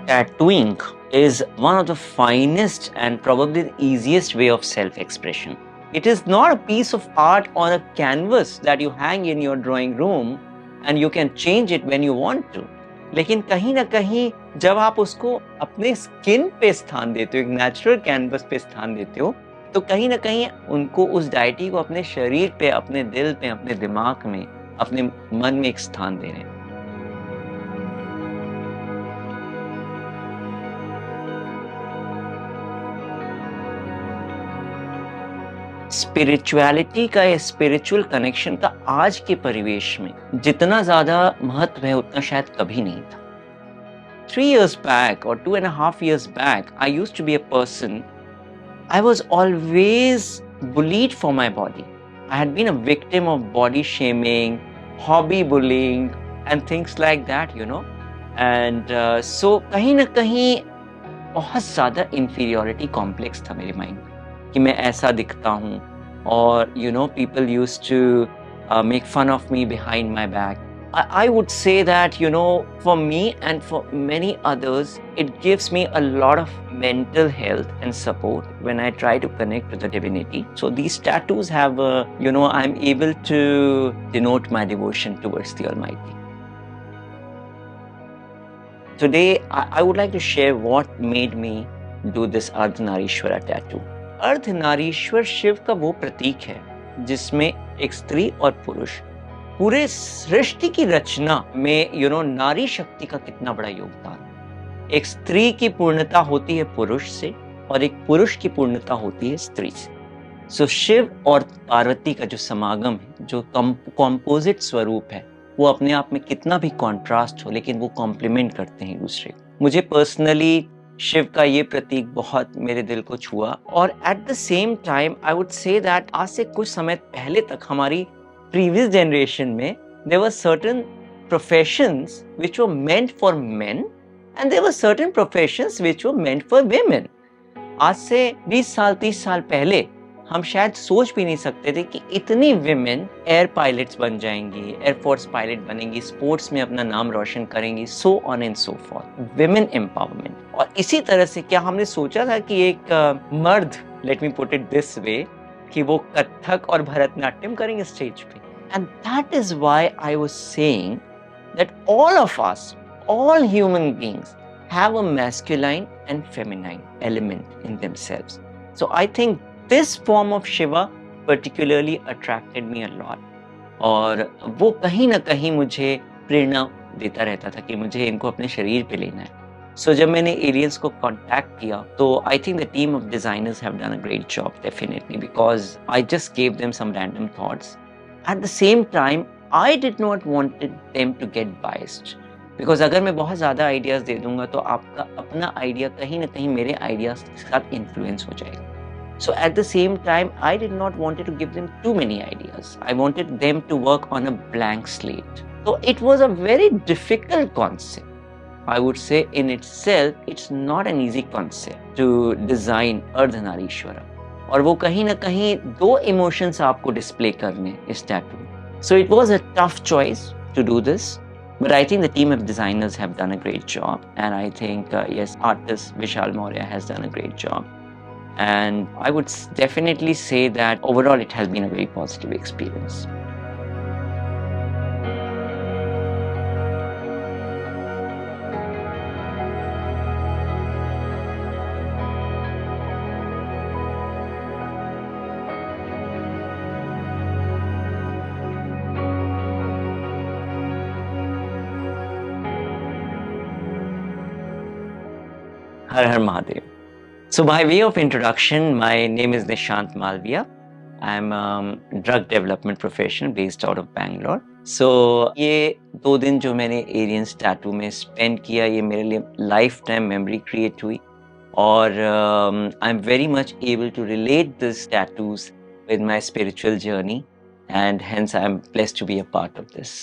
Tattooing is one of the finest and probably the easiest way of self-expression. It is not a piece of art on a canvas that you hang in your drawing room and you can change it when you want to. लेकिन कहीं ना कहीं जब आप उसको अपने skin पे स्थान देते हो, एक नेचुरल कैनवस पे स्थान देते हो, तो कहीं ना कहीं उनको उस डायटी को अपने शरीर पे, अपने दिल पे, अपने दिमाग में, अपने मन में एक स्थान दे रहे हैं. स्पिरिचुअलिटी का या स्पिरिचुअल कनेक्शन का आज के परिवेश में जितना ज्यादा महत्व है उतना शायद कभी नहीं था. 3 years back or 2.5 years back, I used to be a person. I was always bullied for my body. I had been a victim of body shaming, hobby bullying, and things like that, you know. And so कहीं ना कहीं बहुत ज़्यादा inferiority complex था मेरे mind में कि मैं ऐसा दिखता हूँ और you know people used to make fun of me behind my back. I would say that, you know, for me and for many others, it gives me a lot of mental health and support when I try to connect to the divinity. So these tattoos have, you know, I'm able to denote my devotion towards the Almighty. Today, I would like to share what made me do this Ardhanarishwara tattoo. Ardhanarishvara Shiv का वो प्रतीक है जिसमें एक स्त्री और पुरुष पूरे सृष्टि की रचना में नारी शक्ति का कितना बड़ा योगदान. एक स्त्री की पूर्णता होती है पुरुष से और एक पुरुष की पूर्णता होती है स्त्री से. सो शिव और पार्वती का जो समागम है, जो कॉम्पोजिट स्वरूप है, वो अपने आप में कितना भी कॉन्ट्रास्ट हो लेकिन वो कॉम्प्लीमेंट करते हैं दूसरे को. मुझे पर्सनली शिव का ये प्रतीक बहुत मेरे दिल को छुआ और eight the same time I would say that आज से कुछ समय पहले तक हमारी प्रीवियस जनरेशन में there were certain professions which were meant for men and there were certain professions which were meant for women. आज से 20 साल 30 साल पहले हम शायद सोच भी नहीं सकते थे कि इतनी विमेन एयर पायलट्स बन जाएंगी, एयरफोर्स पायलट बनेंगी, स्पोर्ट्स में अपना नाम रोशन करेंगी, so on and so forth. Women empowerment. और इसी तरह से क्या हमने सोचा था कि एक मर्द, let me put it this way, कि वो कथक और भरतनाट्यम करेंगे स्टेज पे. And that is why I was saying that all of us, all human beings have a masculine and feminine element in themselves. So I think this form of Shiva particularly attracted me a lot. और वो कहीं ना कहीं मुझे प्रेरणा देता रहता था कि मुझे इनको अपने शरीर पे लेना है. So जब मैंने एलियंस को कांटेक्ट किया तो I think the team of designers have done a great job definitely because I just gave them some random thoughts. At the same time, I did not want them to get biased. Because अगर मैं बहुत ज़्यादा ideas दे दूंगा तो आपका अपना idea कहीं ना कहीं मेरे आइडियाज़ के साथ इन्फ्लुएंस हो जाएगा. So at the same time I did not wanted to give them too many ideas. I wanted them to work on a blank slate. तो it was a very difficult concept. I would say in itself, it's not an easy concept to design Ardhanarishwara. और वो कहीं ना कहीं दो emotions आपको display करने इस टैटू में. So it was a tough choice to do this. But I think the team of designers have done a great job. And I think, yes, artist Vishal Maurya has done a great job. And I would definitely say that overall it has been a very positive experience. Har Har Mahadev. So by way of introduction, my name is Nishant Malviya. I'm a drug development professional based out of Bangalore. So ये 2 दिन जो मैंने aliens tattoo में spend किया, ये मेरे लिए life time memory create हुई और I am very much able to relate this tattoos with my spiritual journey and hence I am blessed to be a part of this.